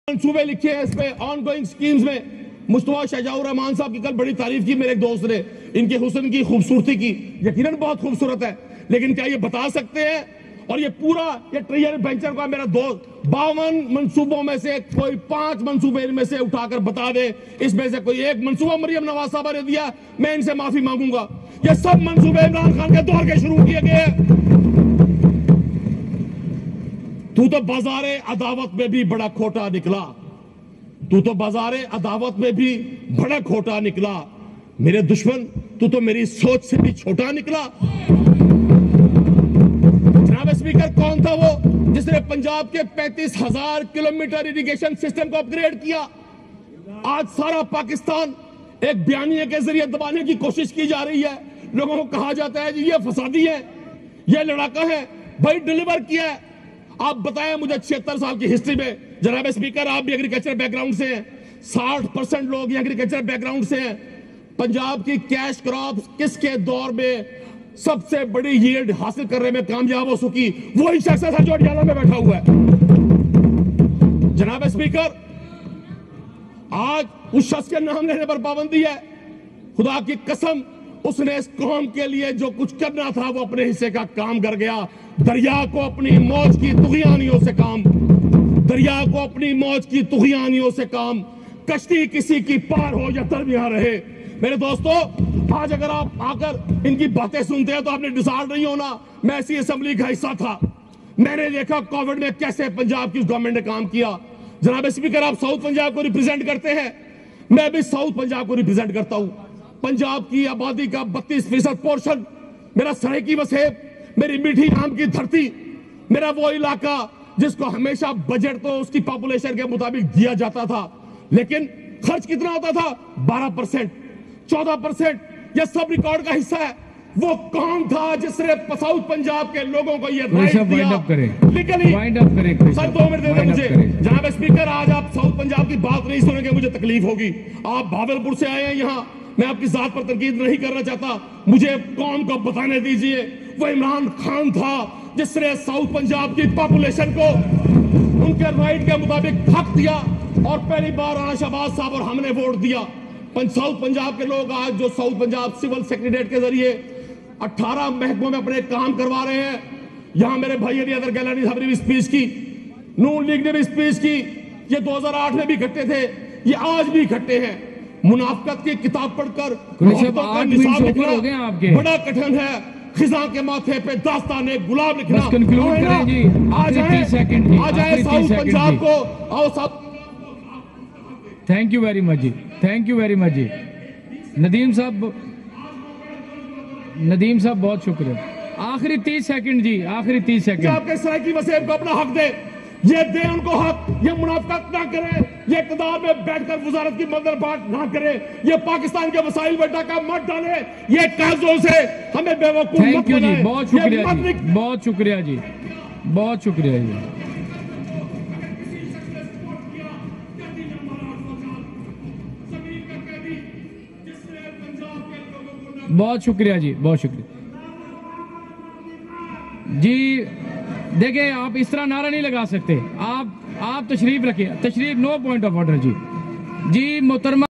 मंसूबे लिखे हैं इसमें ऑन गोइंग स्कीम्स में। मुस्तफा शाहजहां रहमान साहब की कल बड़ी तारीफ की मेरे एक दोस्त ने, इनके हुस्न की, खूबसूरती की। यकीनन बहुत खूबसूरत है, लेकिन क्या ये बता सकते हैं? और ये पूरा ये ट्रेजरी वेंचर का मेरा दोस्त 52 मंसूबों में से कोई 5 मंसूबे इनमें से उठाकर बता दे, इसमें से कोई एक मंसूबा मरियम नवाज साहबा ने दिया, मैं इनसे माफी मांगूंगा। ये सब मंसूबे इमरान खान के दौर के शुरू किए गए हैं। तू तो बाजारे अदावत में भी बड़ा खोटा निकला, तू तो बाजारे अदावत में भी बड़ा खोटा निकला। मेरे दुश्मन, तू तो मेरी सोच से भी छोटा निकला। जनाब स्पीकर, कौन था वो जिसने पंजाब के 35,000 किलोमीटर इरिगेशन सिस्टम को अपग्रेड किया? आज सारा पाकिस्तान एक बयानिए के जरिए दबाने की कोशिश की जा रही है। लोगों को कहा जाता है जी ये फसादी है, ये लड़ाका है। भाई डिलीवर किया है। आप बताएं मुझे 76 साल की हिस्ट्री में, जनाब स्पीकर आप भी एग्रीकल्चर बैकग्राउंड से हैं, 60% लोग एग्रीकल्चर बैकग्राउंड से हैं। पंजाब की कैश क्रॉप किसके दौर में सबसे बड़ी यील्ड हासिल करने में कामयाब हो सकी? वही शख्स है जो अडियाला में बैठा हुआ है। जनाब स्पीकर, आज उस शख्स के नाम लेने पर पाबंदी है। खुदा की कसम, उसने इस कौम के लिए जो कुछ करना था वो अपने हिस्से का काम कर गया। दरिया को अपनी मौज की तुगयानियों से काम, दरिया को अपनी मौज की तुगयानियों से काम, कश्ती किसी की पार हो या दरमियान रहे। मेरे दोस्तों, आज अगर आप आकर इनकी बातें सुनते हैं तो आपने डिसाइड नहीं होना। मैं ऐसी असेंबली का हिस्सा था, मैंने देखा कोविड में कैसे पंजाब की गवर्नमेंट ने काम किया। जनाब स्पीकर, आप साउथ पंजाब को रिप्रेजेंट करते हैं, मैं भी साउथ पंजाब को रिप्रेजेंट करता हूं। पंजाब की आबादी का 32% पोर्शन मेरा सरायकी वसेब, मेरी मीठी आम की धरती, मेरा वो इलाका जिसको हमेशा बजट तो उसकी पॉपुलेशन के मुताबिक दिया जाता था, लेकिन खर्च कितना होता था? 12%, 14%। यह सब रिकॉर्ड का हिस्सा है। वो कौन था जिसने साउथ पंजाब के लोगों को यह राइट दिया? लीगली सर 2 मिनट दे दे मुझे। जनाब स्पीकर, आज आप साउथ पंजाब की बात नहीं सुनेंगे, मुझे तकलीफ होगी। आप भावलपुर से आए हैं यहाँ, मैं आपकी जात पर तनकीद नहीं करना चाहता, मुझे कौम को बताने दीजिए। वो इमरान खान था जिसने साउथ पंजाब की पॉपुलेशन को उनके राइट के मुताबिक हक दिया, और पहली बार राणा शहबाज साहब और हमने वोट दिया। साउथ पंजाब के लोग आज जो साउथ पंजाब सिविल सेक्रेटरीट के जरिए 18 महकमों में अपने काम करवा रहे हैं। यहां मेरे भाई अली अदर गैलानी साहब ने भी स्पीच की, नून लीग ने भी स्पीच की। ये 2008 में भी इकट्ठे थे, ये आज भी इकट्ठे हैं। मुनाफकत की किताब पढ़कर बड़ा कठिन है, खिजा के माथे पे दास्ताने गुलाब लिखना। आ जाए साउथ पंजाब को, आओ साहब। थैंक यू वेरी मच जी, थैंक यू वेरी मच जी। नदीम साहब बहुत शुक्रिया। आखिरी 30 सेकंड जी, आखिरी 30 सेकंड। आपके सरायकी वसेब को अपना हक दे, ये दे उनको हक। ये मुनाफकत ना करे, ये इक़्तिदार में बैठकर वजारत की मदरबाट ना करे, ये पाकिस्तान के वसाइल में डाका मत डाले, ये कागजों से हमें बेवकूफ मत बनाए। थैंक यू जी, बहुत शुक्रिया जी, बहुत शुक्रिया जी, बहुत शुक्रिया जी, बहुत शुक्रिया जी, बहुत शुक्रिया जी। देखिए, आप इस तरह नारा नहीं लगा सकते। आप तशरीफ रखिए, तशरीफ, नो पॉइंट ऑफ ऑर्डर जी। जी मोहतरमा।